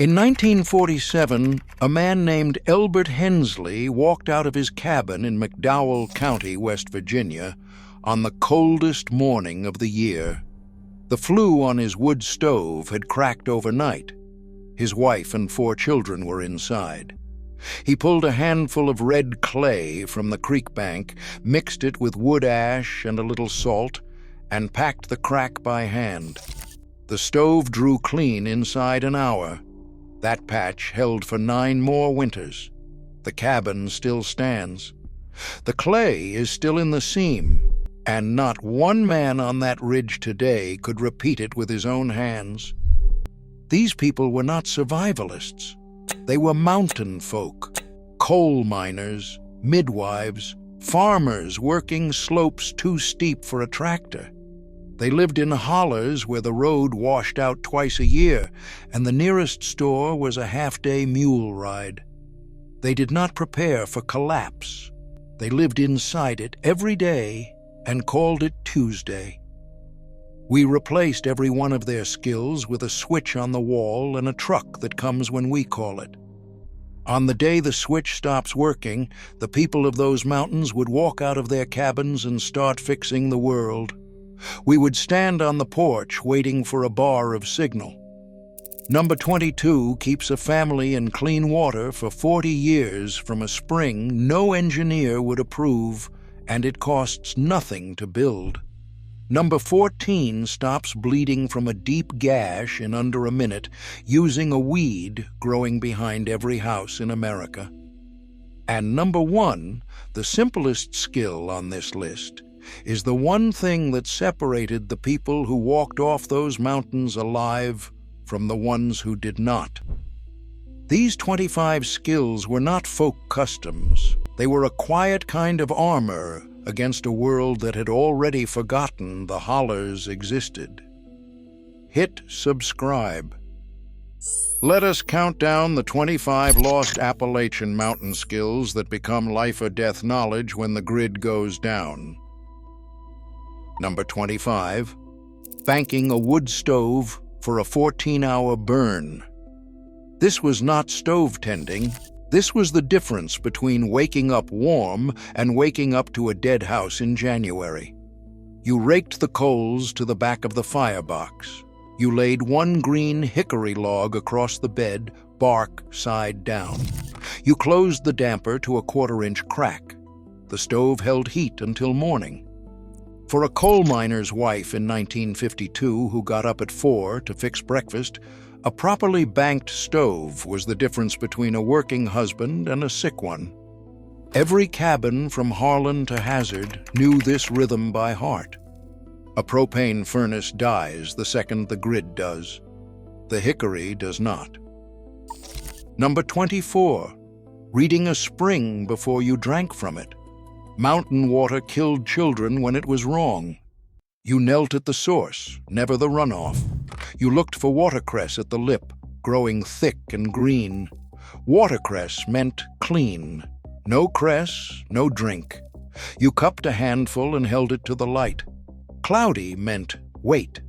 In 1947, a man named Elbert Hensley walked out of his cabin in McDowell County, West Virginia, on the coldest morning of the year. The flue on his wood stove had cracked overnight. His wife and 4 children were inside. He pulled a handful of red clay from the creek bank, mixed it with wood ash and a little salt, and packed the crack by hand. The stove drew clean inside an hour. That patch held for 9 more winters. The cabin still stands. The clay is still in the seam, and not one man on that ridge today could repeat it with his own hands. These people were not survivalists. They were mountain folk, coal miners, midwives, farmers working slopes too steep for a tractor. They lived in hollers where the road washed out twice a year, and the nearest store was a half-day mule ride. They did not prepare for collapse. They lived inside it every day and called it Tuesday. We replaced every one of their skills with a switch on the wall and a truck that comes when we call it. On the day the switch stops working, the people of those mountains would walk out of their cabins and start fixing the world. We would stand on the porch waiting for a bar of signal. Number 22 keeps a family in clean water for 40 years from a spring no engineer would approve, and it costs nothing to build. Number 14 stops bleeding from a deep gash in under a minute using a weed growing behind every house in America. And number 1, the simplest skill on this list, is the one thing that separated the people who walked off those mountains alive from the ones who did not. These 25 skills were not folk customs. They were a quiet kind of armor against a world that had already forgotten the hollers existed. Hit subscribe. Let us count down the 25 lost Appalachian mountain skills that become life or death knowledge when the grid goes down. Number 25, banking a wood stove for a 14-hour burn. This was not stove tending. This was the difference between waking up warm and waking up to a dead house in January. You raked the coals to the back of the firebox. You laid 1 green hickory log across the bed, bark side down. You closed the damper to a 1/4-inch crack. The stove held heat until morning. For a coal miner's wife in 1952 who got up at 4 to fix breakfast, a properly banked stove was the difference between a working husband and a sick one. Every cabin from Harlan to Hazard knew this rhythm by heart. A propane furnace dies the second the grid does. The hickory does not. Number 24, reading a spring before you drank from it. Mountain water killed children when it was wrong. You knelt at the source, never the runoff. You looked for watercress at the lip, growing thick and green. Watercress meant clean. No cress, no drink. You cupped a handful and held it to the light. Cloudy meant wait.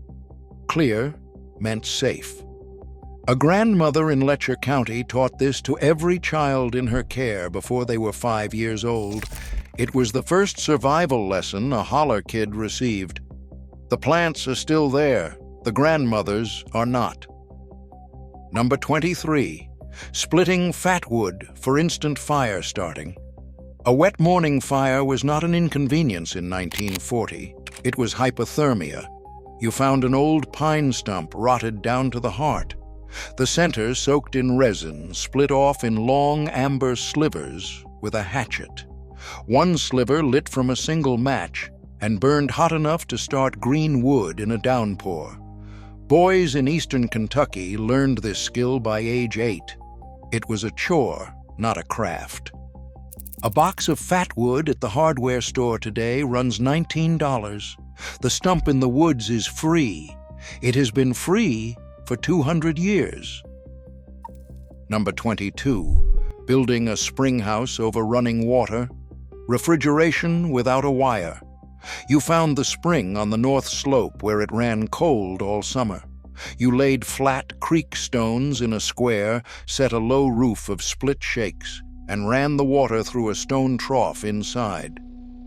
Clear meant safe. A grandmother in Letcher County taught this to every child in her care before they were 5 years old. It was the first survival lesson a holler kid received. The plants are still there. The grandmothers are not. Number 23, splitting fat wood for instant fire starting. A wet morning fire was not an inconvenience in 1940. It was hypothermia. You found an old pine stump rotted down to the heart. The center, soaked in resin, split off in long amber slivers with a hatchet. 1 sliver lit from a single match and burned hot enough to start green wood in a downpour. Boys in eastern Kentucky learned this skill by age 8. It was a chore, not a craft. A box of fat wood at the hardware store today runs $19. The stump in the woods is free. It has been free for 200 years. Number 22, building a spring house over running water. Refrigeration without a wire. You found the spring on the north slope where it ran cold all summer. You laid flat creek stones in a square, set a low roof of split shakes, and ran the water through a stone trough inside.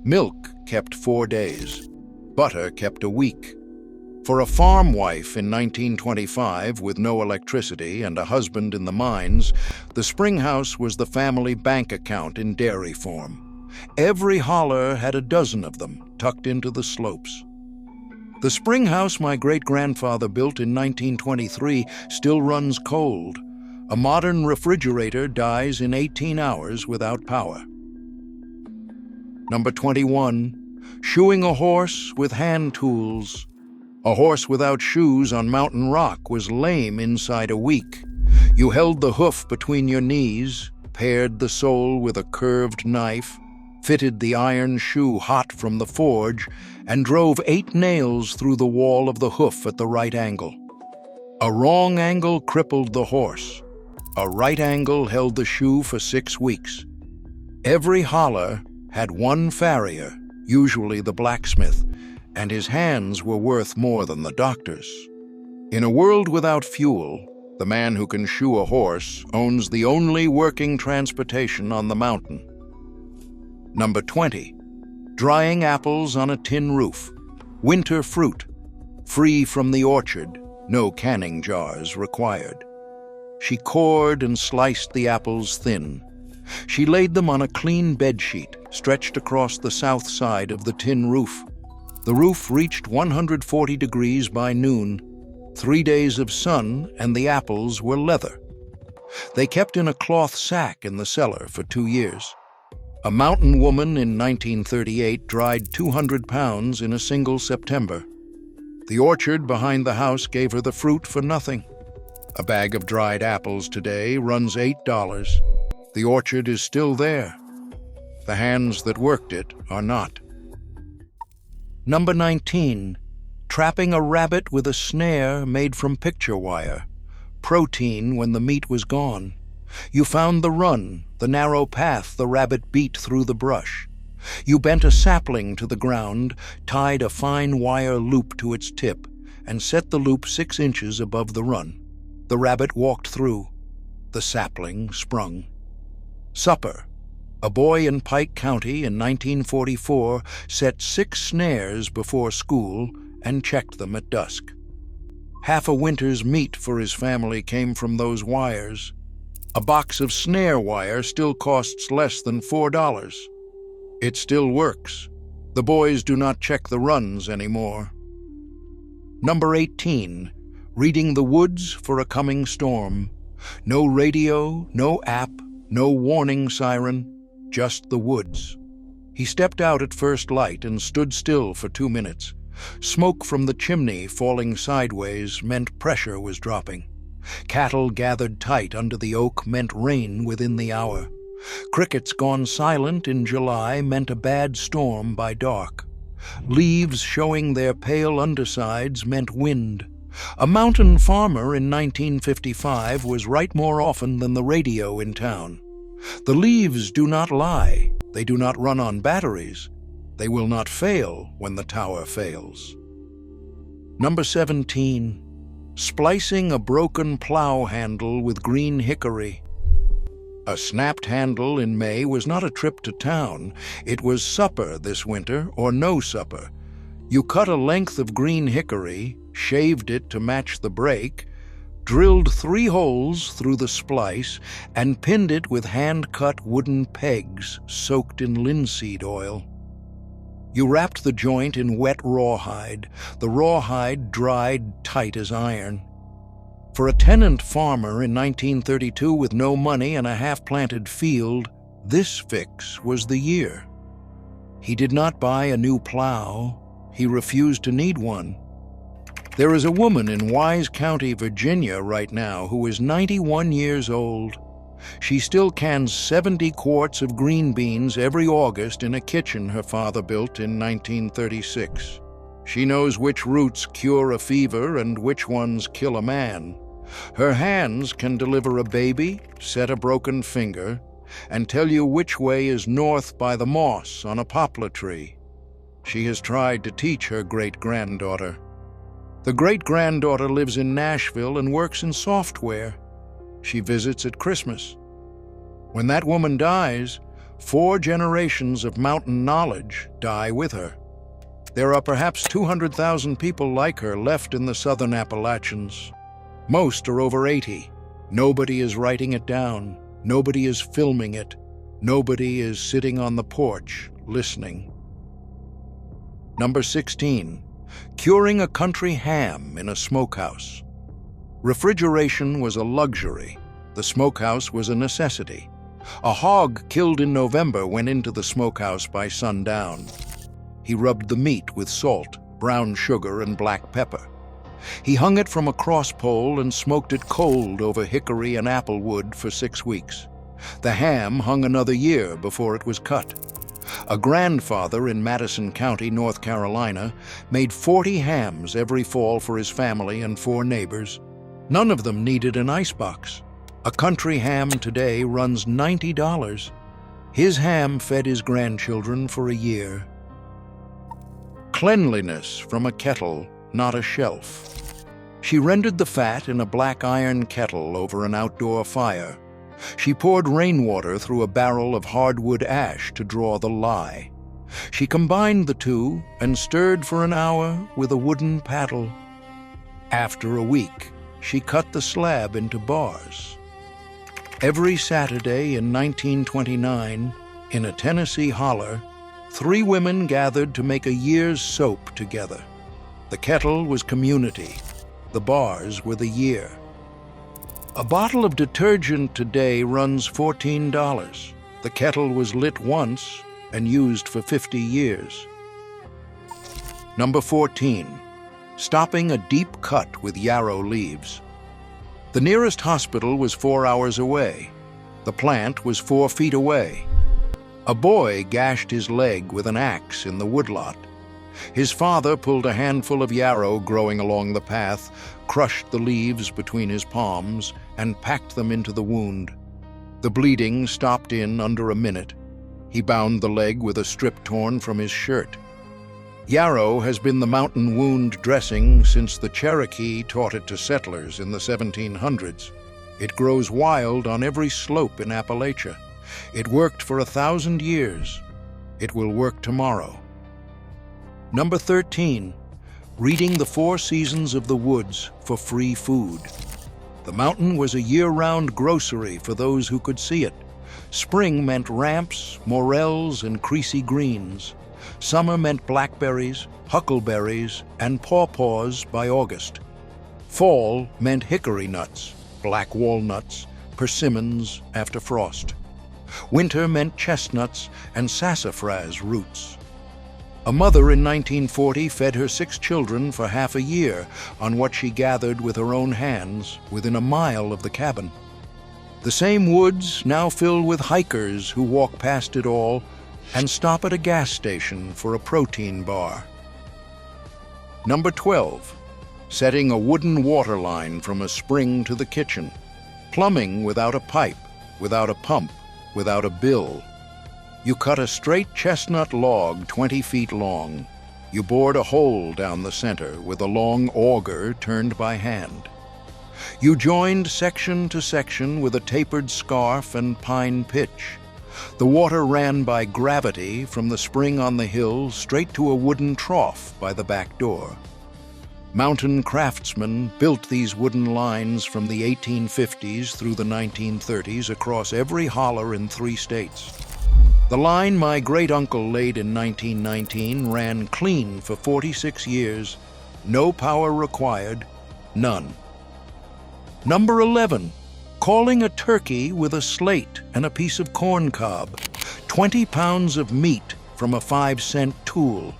Milk kept 4 days. Butter kept a week. For a farm wife in 1925 with no electricity and a husband in the mines, the spring house was the family bank account in dairy form. Every holler had a dozen of them tucked into the slopes. The spring house my great-grandfather built in 1923 still runs cold. A modern refrigerator dies in 18 hours without power. Number 21. Shoeing a horse with hand tools. A horse without shoes on Mountain Rock was lame inside a week. You held the hoof between your knees, pared the sole with a curved knife, fitted the iron shoe hot from the forge, and drove 8 nails through the wall of the hoof at the right angle. A wrong angle crippled the horse. A right angle held the shoe for 6 weeks. Every holler had one farrier, usually the blacksmith, and his hands were worth more than the doctor's. In a world without fuel, the man who can shoe a horse owns the only working transportation on the mountain. Number 20. Drying apples on a tin roof. Winter fruit. Free from the orchard, no canning jars required. She cored and sliced the apples thin. She laid them on a clean bedsheet stretched across the south side of the tin roof. The roof reached 140 degrees by noon. 3 days of sun and the apples were leather. They kept in a cloth sack in the cellar for 2 years. A mountain woman in 1938 dried 200 pounds in a single September. The orchard behind the house gave her the fruit for nothing. A bag of dried apples today runs $8. The orchard is still there. The hands that worked it are not. Number 19. Trapping a rabbit with a snare made from picture wire. Protein when the meat was gone. You found the run, the narrow path the rabbit beat through the brush. You bent a sapling to the ground, tied a fine wire loop to its tip, and set the loop 6 inches above the run. The rabbit walked through. The sapling sprung. Supper. A boy in Pike County in 1944 set 6 snares before school and checked them at dusk. Half a winter's meat for his family came from those wires. A box of snare wire still costs less than $4. It still works. The boys do not check the runs anymore. Number 18. Reading the woods for a coming storm. No radio, no app, no warning siren. Just the woods. He stepped out at first light and stood still for 2 minutes. Smoke from the chimney falling sideways meant pressure was dropping. Cattle gathered tight under the oak meant rain within the hour. Crickets gone silent in July meant a bad storm by dark. Leaves showing their pale undersides meant wind. A mountain farmer in 1955 was right more often than the radio in town. The leaves do not lie. They do not run on batteries. They will not fail when the tower fails. Number 17. Splicing a broken plow handle with green hickory. A snapped handle in May was not a trip to town. It was supper this winter or no supper. You cut a length of green hickory, shaved it to match the break, drilled 3 holes through the splice, and pinned it with hand-cut wooden pegs soaked in linseed oil. You wrapped the joint in wet rawhide. The rawhide dried tight as iron. For a tenant farmer in 1932 with no money and a half-planted field, this fix was the year. He did not buy a new plow. He refused to need one. There is a woman in Wise County, Virginia right now who is 91 years old. She still cans 70 quarts of green beans every August in a kitchen her father built in 1936. She knows which roots cure a fever and which ones kill a man. Her hands can deliver a baby, set a broken finger, and tell you which way is north by the moss on a poplar tree. She has tried to teach her great-granddaughter. The great-granddaughter lives in Nashville and works in software. She visits at Christmas. When that woman dies, 4 generations of mountain knowledge die with her. There are perhaps 200,000 people like her left in the southern Appalachians. Most are over 80. Nobody is writing it down. Nobody is filming it. Nobody is sitting on the porch listening. Number 16. Curing a country ham in a smokehouse. Refrigeration was a luxury. The smokehouse was a necessity. A hog killed in November went into the smokehouse by sundown. He rubbed the meat with salt, brown sugar, and black pepper. He hung it from a crosspole and smoked it cold over hickory and apple wood for 6 weeks. The ham hung another year before it was cut. A grandfather in Madison County, North Carolina, made 40 hams every fall for his family and 4 neighbors. None of them needed an icebox. A country ham today runs $90. His ham fed his grandchildren for a year. Cleanliness from a kettle, not a shelf. She rendered the fat in a black iron kettle over an outdoor fire. She poured rainwater through a barrel of hardwood ash to draw the lye. She combined the two and stirred for an hour with a wooden paddle. After a week, she cut the slab into bars. Every Saturday in 1929, in a Tennessee holler, 3 women gathered to make a year's soap together. The kettle was community. The bars were the year. A bottle of detergent today runs $14. The kettle was lit once and used for 50 years. Number 14. Stopping a deep cut with yarrow leaves. The nearest hospital was 4 hours away. The plant was 4 feet away. A boy gashed his leg with an axe in the woodlot. His father pulled a handful of yarrow growing along the path, crushed the leaves between his palms, and packed them into the wound. The bleeding stopped in under a minute. He bound the leg with a strip torn from his shirt. Yarrow has been the mountain wound dressing since the Cherokee taught it to settlers in the 1700s. It grows wild on every slope in Appalachia. It worked for 1,000 years. It will work tomorrow. Number 13. Reading the 4 seasons of the woods for free food. The mountain was a year-round grocery for those who could see it. Spring meant ramps, morels, and creasy greens. Summer meant blackberries, huckleberries, and pawpaws by August. Fall meant hickory nuts, black walnuts, persimmons after frost. Winter meant chestnuts and sassafras roots. A mother in 1940 fed her 6 children for half a year on what she gathered with her own hands within a mile of the cabin. The same woods now fill with hikers who walk past it all and stop at a gas station for a protein bar. Number 12. Setting a wooden water line from a spring to the kitchen. Plumbing without a pipe, without a pump, without a bill. You cut a straight chestnut log 20 feet long. You bored a hole down the center with a long auger turned by hand. You joined section to section with a tapered scarf and pine pitch. The water ran by gravity from the spring on the hill straight to a wooden trough by the back door. Mountain craftsmen built these wooden lines from the 1850s through the 1930s across every holler in 3 states. The line my great-uncle laid in 1919 ran clean for 46 years, no power required, none. Number 11. Calling a turkey with a slate and a piece of corn cob. 20 pounds of meat from a 5-cent tool.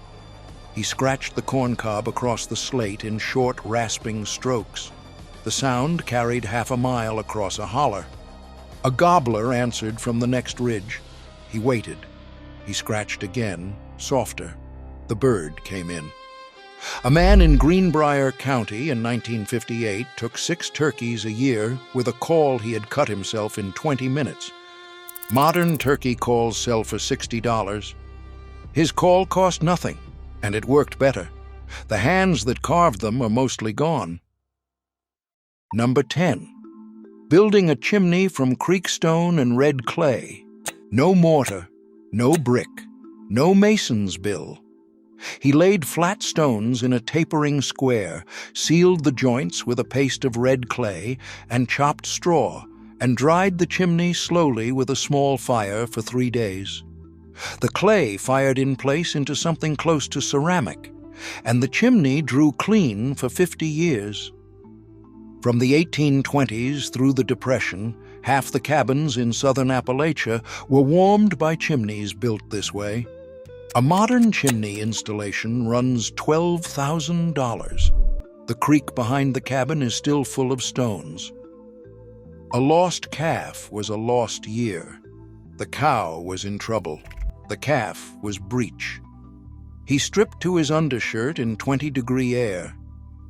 He scratched the corn cob across the slate in short, rasping strokes. The sound carried half a mile across a holler. A gobbler answered from the next ridge. He waited. He scratched again, softer. The bird came in. A man in Greenbrier County in 1958 took 6 turkeys a year with a call he had cut himself in 20 minutes. Modern turkey calls sell for $60. His call cost nothing, and it worked better. The hands that carved them are mostly gone. Number 10. Building a chimney from creekstone and red clay. No mortar, no brick, no mason's bill. He laid flat stones in a tapering square, sealed the joints with a paste of red clay, and chopped straw, and dried the chimney slowly with a small fire for 3 days. The clay fired in place into something close to ceramic, and the chimney drew clean for 50 years. From the 1820s through the Depression, half the cabins in southern Appalachia were warmed by chimneys built this way. A modern chimney installation runs $12,000. The creek behind the cabin is still full of stones. A lost calf was a lost year. The cow was in trouble. The calf was breech. He stripped to his undershirt in 20-degree air.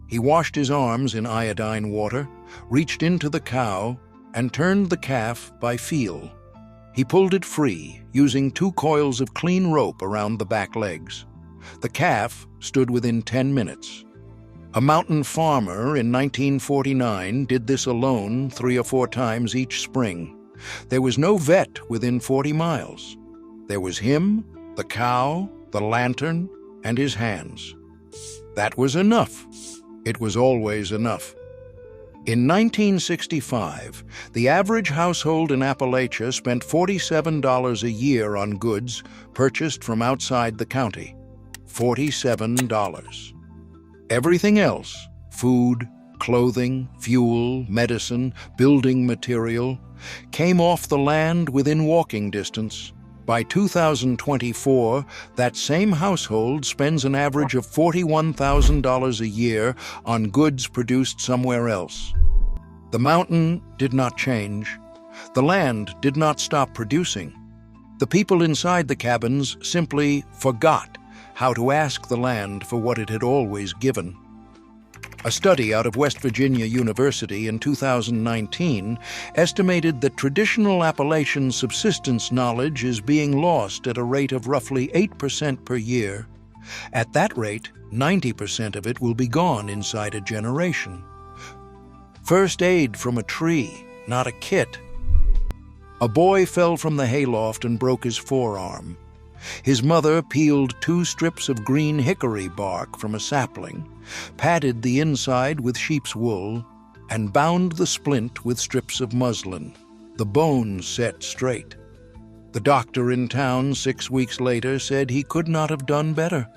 He washed his arms in iodine water, reached into the cow, and turned the calf by feel. He pulled it free, using 2 coils of clean rope around the back legs. The calf stood within 10 minutes. A mountain farmer in 1949 did this alone 3 or 4 times each spring. There was no vet within 40 miles. There was him, the cow, the lantern, and his hands. That was enough. It was always enough. In 1965, the average household in Appalachia spent $47 a year on goods purchased from outside the county. $47. Everything else, food, clothing, fuel, medicine, building material, came off the land within walking distance. By 2024, that same household spends an average of $41,000 a year on goods produced somewhere else. The mountain did not change. The land did not stop producing. The people inside the cabins simply forgot how to ask the land for what it had always given. A study out of West Virginia University in 2019 estimated that traditional Appalachian subsistence knowledge is being lost at a rate of roughly 8% per year. At that rate, 90% of it will be gone inside a generation. First aid from a tree, not a kit. A boy fell from the hayloft and broke his forearm. His mother peeled 2 strips of green hickory bark from a sapling, padded the inside with sheep's wool, and bound the splint with strips of muslin. The bones set straight. The doctor in town 6 weeks later said he could not have done better.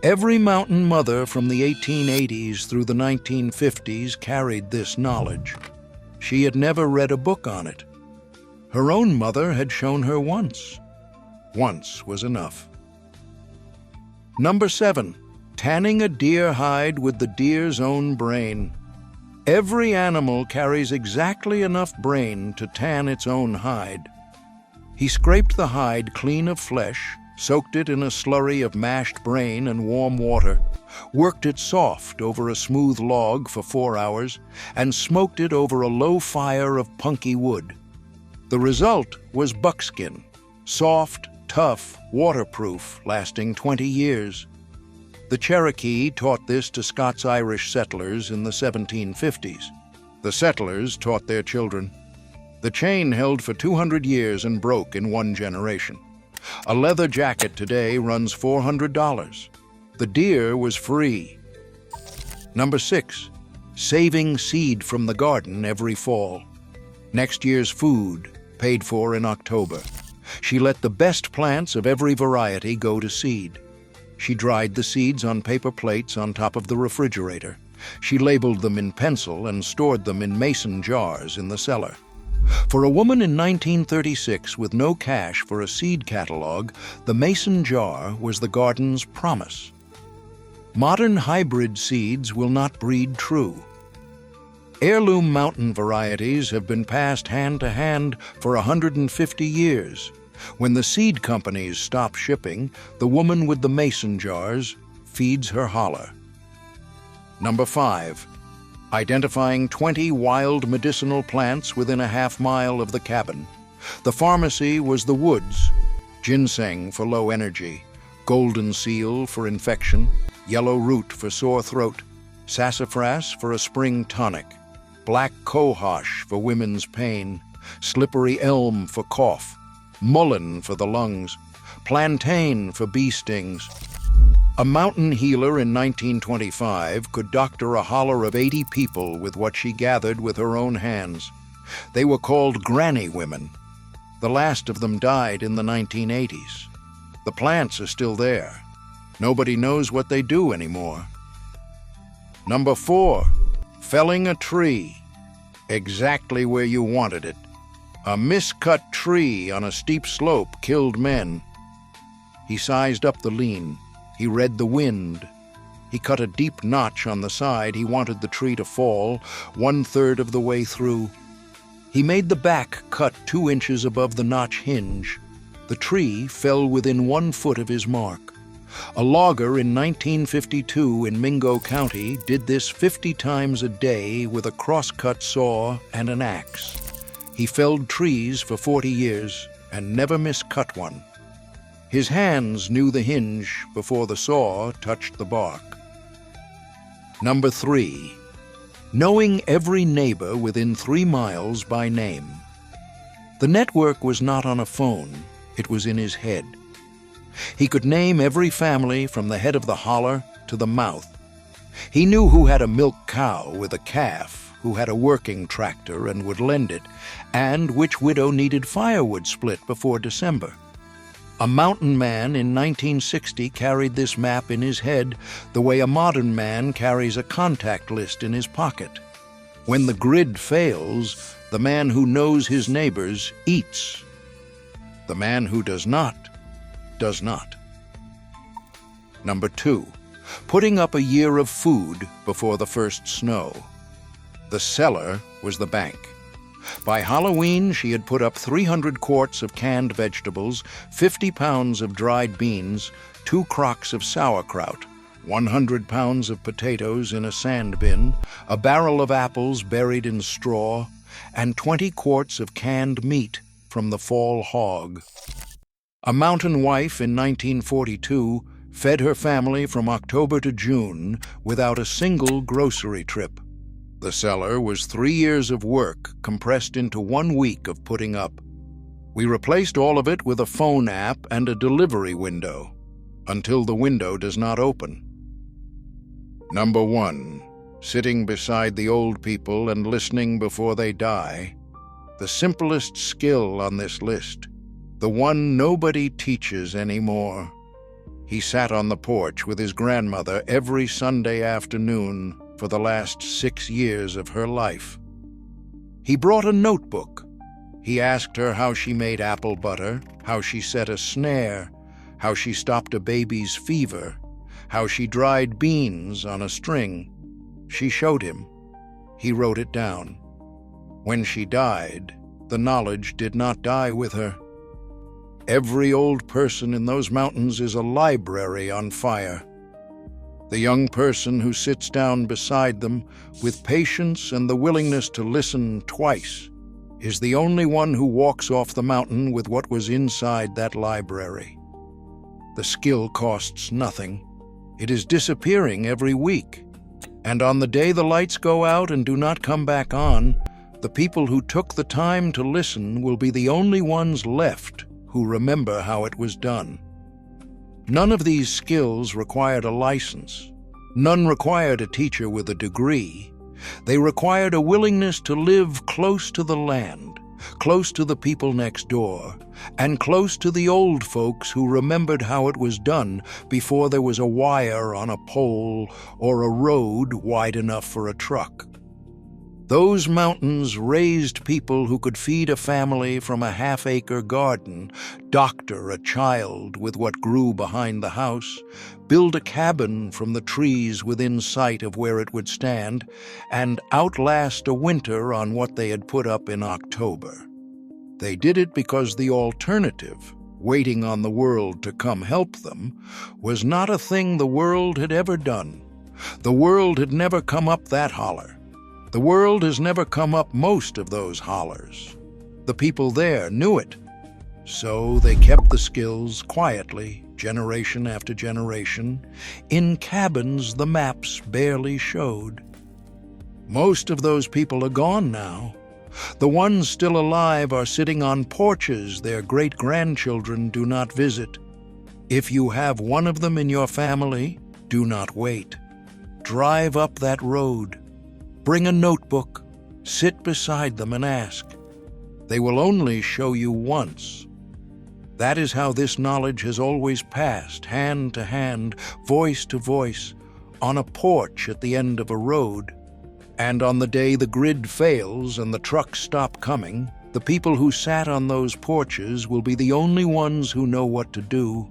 Every mountain mother from the 1880s through the 1950s carried this knowledge. She had never read a book on it. Her own mother had shown her once. Once was enough. Number 7. Tanning a deer hide with the deer's own brain. Every animal carries exactly enough brain to tan its own hide. He scraped the hide clean of flesh, soaked it in a slurry of mashed brain and warm water, worked it soft over a smooth log for 4 hours, and smoked it over a low fire of punky wood. The result was buckskin, soft, tough, waterproof, lasting 20 years. The Cherokee taught this to Scots-Irish settlers in the 1750s. The settlers taught their children. The chain held for 200 years and broke in 1 generation. A leather jacket today runs $400. The deer was free. Number 6. Saving seed from the garden every fall. Next year's food paid for in October. She let the best plants of every variety go to seed. She dried the seeds on paper plates on top of the refrigerator. She labeled them in pencil and stored them in mason jars in the cellar. For a woman in 1936 with no cash for a seed catalog, the mason jar was the garden's promise. Modern hybrid seeds will not breed true. Heirloom mountain varieties have been passed hand to hand for 150 years. When the seed companies stop shipping, the woman with the mason jars feeds her holler. Number 5. Identifying 20 wild medicinal plants within a half-mile of the cabin. The pharmacy was the woods. Ginseng for low energy, golden seal for infection, yellow root for sore throat, sassafras for a spring tonic, black cohosh for women's pain, slippery elm for cough, mullein for the lungs, plantain for bee stings. A mountain healer in 1925 could doctor a holler of 80 people with what she gathered with her own hands. They were called granny women. The last of them died in the 1980s. The plants are still there. Nobody knows what they do anymore. Number 4, felling a tree. Exactly where you wanted it. A miscut tree on a steep slope killed men. He sized up the lean. He read the wind. He cut a deep notch on the side. He wanted the tree to fall 1/3 of the way through. He made the back cut 2 inches above the notch hinge. The tree fell within 1 foot of his mark. A logger in 1952 in McDowell County did this 50 times a day with a crosscut saw and an axe. He felled trees for 40 years and never miscut one. His hands knew the hinge before the saw touched the bark. Number 3, knowing every neighbor within 3 miles by name. The network was not on a phone, it was in his head. He could name every family from the head of the holler to the mouth. He knew who had a milk cow with a calf, who had a working tractor and would lend it, and which widow needed firewood split before December. A mountain man in 1960 carried this map in his head the way a modern man carries a contact list in his pocket. When the grid fails, the man who knows his neighbors eats. The man who does not, does not. Number 2, putting up a year of food before the first snow. The cellar was the bank. By Halloween, she had put up 300 quarts of canned vegetables, 50 pounds of dried beans, 2 crocks of sauerkraut, 100 pounds of potatoes in a sand bin, a barrel of apples buried in straw, and 20 quarts of canned meat from the fall hog. A mountain wife in 1942 fed her family from October to June without a single grocery trip. The cellar was 3 years of work compressed into 1 week of putting up. We replaced all of it with a phone app and a delivery window, until the window does not open. Number 1, sitting beside the old people and listening before they die. The simplest skill on this list, the one nobody teaches anymore. He sat on the porch with his grandmother every Sunday afternoon for the last 6 years of her life. He brought a notebook. He asked her how she made apple butter, how she set a snare, how she stopped a baby's fever, how she dried beans on a string. She showed him. He wrote it down. When she died, the knowledge did not die with her. Every old person in those mountains is a library on fire. The young person who sits down beside them with patience and the willingness to listen twice is the only one who walks off the mountain with what was inside that library. The skill costs nothing. It is disappearing every week. And on the day the lights go out and do not come back on, the people who took the time to listen will be the only ones left who remember how it was done. None of these skills required a license. None required a teacher with a degree. They required a willingness to live close to the land, close to the people next door, and close to the old folks who remembered how it was done before there was a wire on a pole or a road wide enough for a truck. Those mountains raised people who could feed a family from a half-acre garden, doctor a child with what grew behind the house, build a cabin from the trees within sight of where it would stand, and outlast a winter on what they had put up in October. They did it because the alternative, waiting on the world to come help them, was not a thing the world had ever done. The world had never come up that holler. The world has never come up most of those hollers. The people there knew it, so they kept the skills quietly generation after generation, in cabins the maps barely showed. Most of those people are gone now. The ones still alive are sitting on porches their great-grandchildren do not visit. If you have one of them in your family, do not wait. Drive up that road. Bring a notebook. Sit beside them and ask. They will only show you once. That is how this knowledge has always passed, hand to hand, voice to voice, on a porch at the end of a road. And on the day the grid fails and the trucks stop coming, the people who sat on those porches will be the only ones who know what to do.